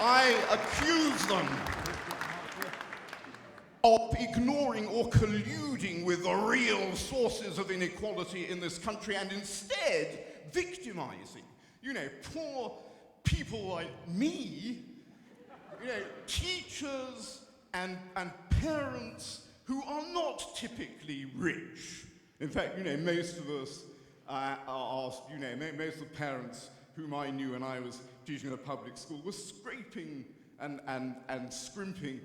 I accuse them of ignoring or colluding with the real sources of inequality in this country and instead victimizing, poor people like me, teachers and parents who are not typically rich. In fact, most of us most of the parents whom I knew when I was teaching in a public school were scraping and scrimping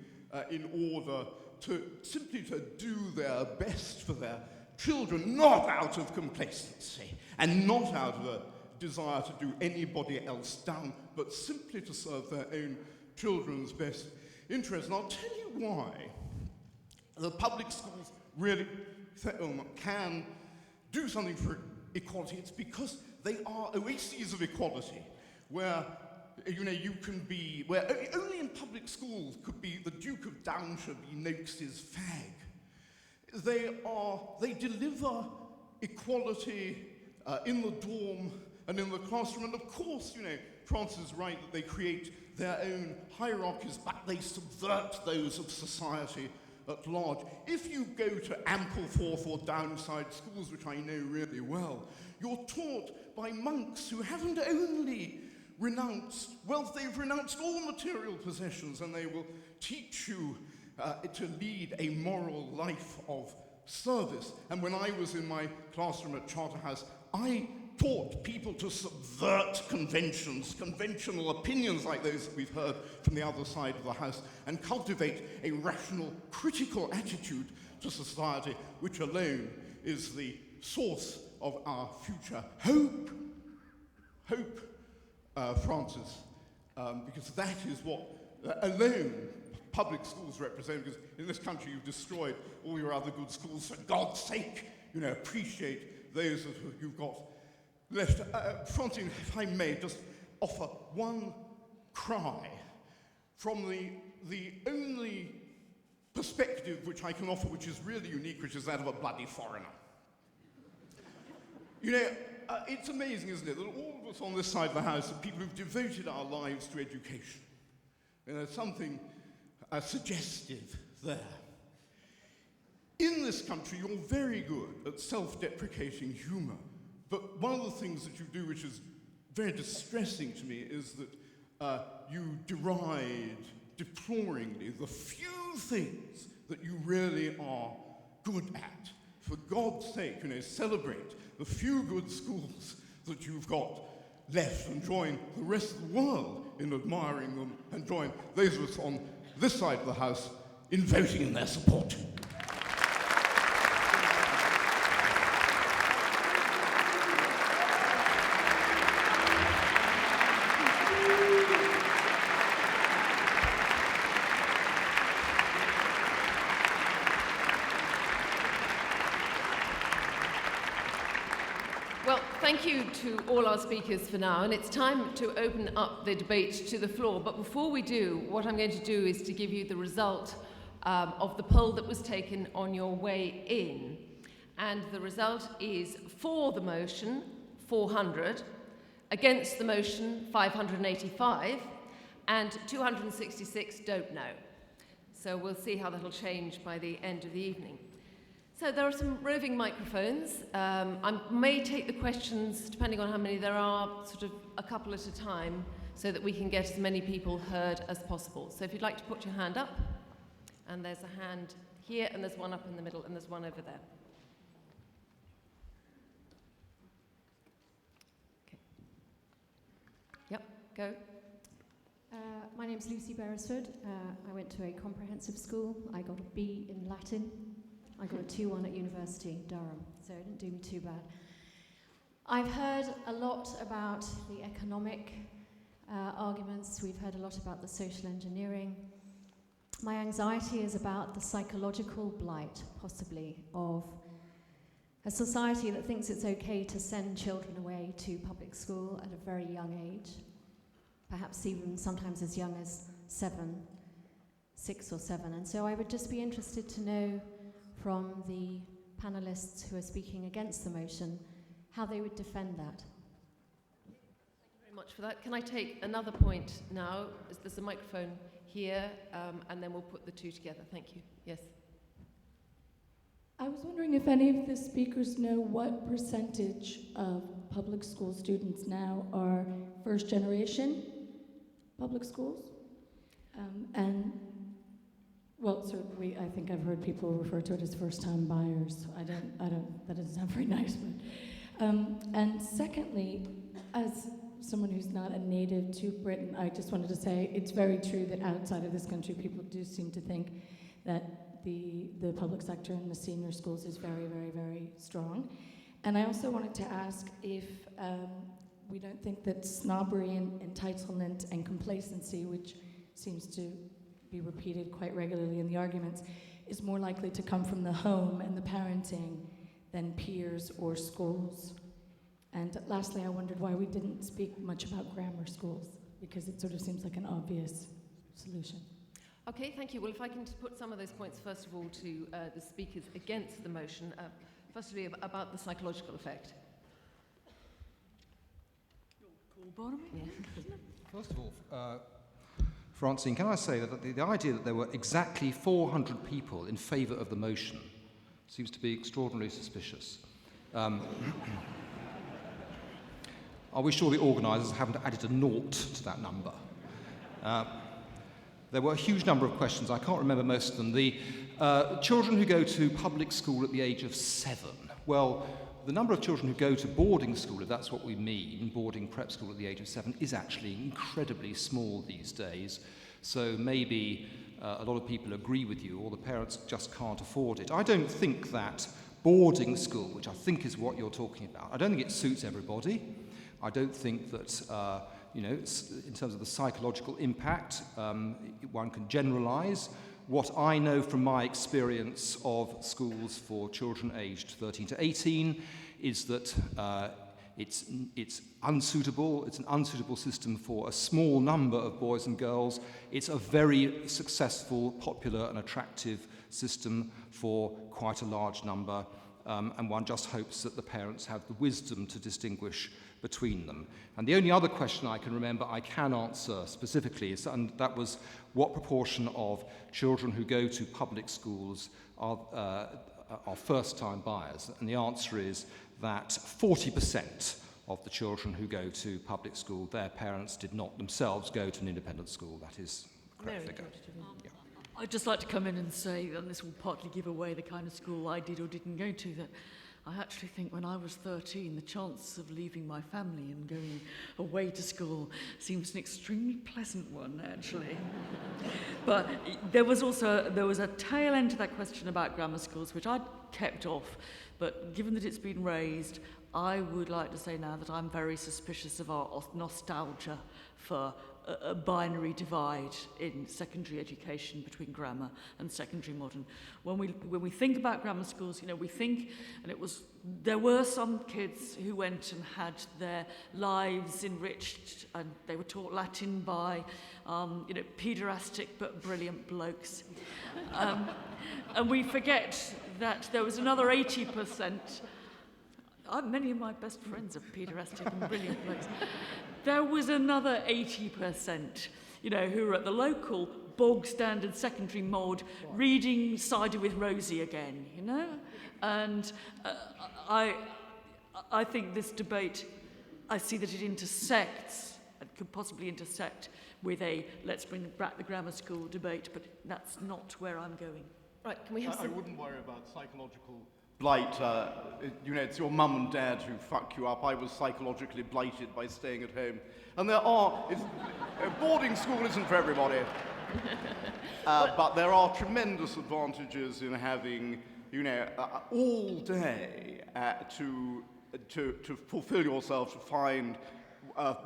in order simply to do their best for their children, not out of complacency and not out of a desire to do anybody else down, but simply to serve their own children's best interests. And I'll tell you why the public schools really can do something for equality. It's because they are oases of equality, where you can be, where only in public schools could be the Duke of Downshire be Noakes's fag. They deliver equality in the dorm and in the classroom, and of course, France is right that they create their own hierarchies, but they subvert those of society at large. If you go to Ampleforth or Downside schools, which I know really well, you're taught by monks who haven't only renounced wealth, they've renounced all material possessions, and they will teach you to lead a moral life of service. And when I was in my classroom at Charterhouse, I taught people to subvert conventions, conventional opinions like those that we've heard from the other side of the house, and cultivate a rational, critical attitude to society, which alone is the source of our future hope, Francis, because that is what alone public schools represent. Because in this country you've destroyed all your other good schools. For God's sake, appreciate those that you've got left. Francine, if I may just offer one cry from the only perspective which I can offer, which is really unique, which is that of a bloody foreigner. It's amazing, isn't it, that all of us on this side of the house are people who've devoted our lives to education. There's something suggestive there. In this country, you're very good at self-deprecating humor. But one of the things that you do, which is very distressing to me, is that you deride deploringly the few things that you really are good at. For God's sake, celebrate the few good schools that you've got left and join the rest of the world in admiring them, and join those of us on this side of the house in voting in their support. Well, thank you to all our speakers for now, and it's time to open up the debate to the floor. But before we do, what I'm going to do is to give you the result of the poll that was taken on your way in. And the result is for the motion, 400, against the motion, 585, and 266 don't know. So we'll see how that'll change by the end of the evening. So there are some roving microphones. I may take the questions, depending on how many there are, sort of a couple at a time, so that we can get as many people heard as possible. So if you'd like to put your hand up, and there's a hand here, and there's one up in the middle, and there's one over there. Okay. Yep, go. My name's Lucy Beresford. I went to a comprehensive school. I got a B in Latin. I got a 2-1 at University, Durham, so it didn't do me too bad. I've heard a lot about the economic arguments. We've heard a lot about the social engineering. My anxiety is about the psychological blight, possibly, of a society that thinks it's okay to send children away to public school at a very young age, perhaps even sometimes as young as 6 or 7. And so I would just be interested to know from the panelists who are speaking against the motion, how they would defend that. Thank you very much for that. Can I take another point now? There's a microphone here, and then we'll put the two together. Thank you. Yes. I was wondering if any of the speakers know what percentage of public school students now are first generation public schools? I think I've heard people refer to it as first-time buyers. That doesn't sound very nice, but. And secondly, as someone who's not a native to Britain, I just wanted to say it's very true that outside of this country, people do seem to think that the public sector in the senior schools is very, very, very strong. And I also wanted to ask if we don't think that snobbery and entitlement and complacency, which seems to be repeated quite regularly in the arguments, is more likely to come from the home and the parenting than peers or schools. And lastly, I wondered why we didn't speak much about grammar schools, because it sort of seems like an obvious solution. Okay, thank you. Well, if I can just put some of those points, first of all, to the speakers against the motion. Firstly, about the psychological effect. Yeah. First of all, Francine, can I say that the idea that there were exactly 400 people in favour of the motion seems to be extraordinarily suspicious. Are we sure the organisers haven't added a naught to that number? There were a huge number of questions. I can't remember most of them. The children who go to public school at the age of 7. Well, the number of children who go to boarding school, if that's what we mean, boarding prep school at the age of 7, is actually incredibly small these days. So maybe a lot of people agree with you, or the parents just can't afford it. I don't think that boarding school, which I think is what you're talking about, I don't think it suits everybody. I don't think that, in terms of the psychological impact, one can generalise. What I know from my experience of schools for children aged 13 to 18 is that it's unsuitable. It's an unsuitable system for a small number of boys and girls. It's a very successful, popular and attractive system for quite a large number, and one just hopes that the parents have the wisdom to distinguish between them. And the only other question I can remember I can answer specifically is, and that was, what proportion of children who go to public schools are first-time buyers? And the answer is that 40% of the children who go to public school, their parents did not themselves go to an independent school. That is the correct figure. Yeah. I'd just like to come in and say, and this will partly give away the kind of school I did or didn't go to, that I actually think when I was 13, the chance of leaving my family and going away to school seems an extremely pleasant one, actually. But there was a tail end to that question about grammar schools, which I'd kept off. But given that it's been raised, I would like to say now that I'm very suspicious of our nostalgia for a binary divide in secondary education between grammar and secondary modern. When we think about grammar schools, we think, and there were some kids who went and had their lives enriched, and they were taught Latin by, paederastic but brilliant blokes. And we forget that there was another 80%. Many of my best friends are paederastic and brilliant blokes. There was another 80%, who were at the local bog standard secondary mod, reading Cider with Rosie again, And I think this debate, I see that it intersects, and could possibly intersect with a let's bring back the grammar school debate, but that's not where I'm going. Right, can we have I wouldn't worry about psychological blight. It's your mum and dad who fuck you up. I was psychologically blighted by staying at home. And boarding school isn't for everybody. But there are tremendous advantages in having, all day to fulfill yourself, to find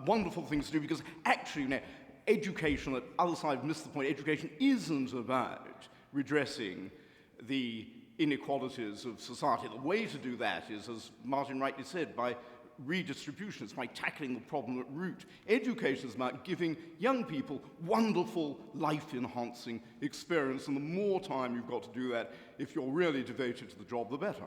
wonderful things to do, because actually, education, the other side missed the point, education isn't about redressing the inequalities of society. The way to do that is, as Martin rightly said, by redistribution. It's by tackling the problem at root. Education is about giving young people wonderful, life-enhancing experience, and the more time you've got to do that, if you're really devoted to the job, the better.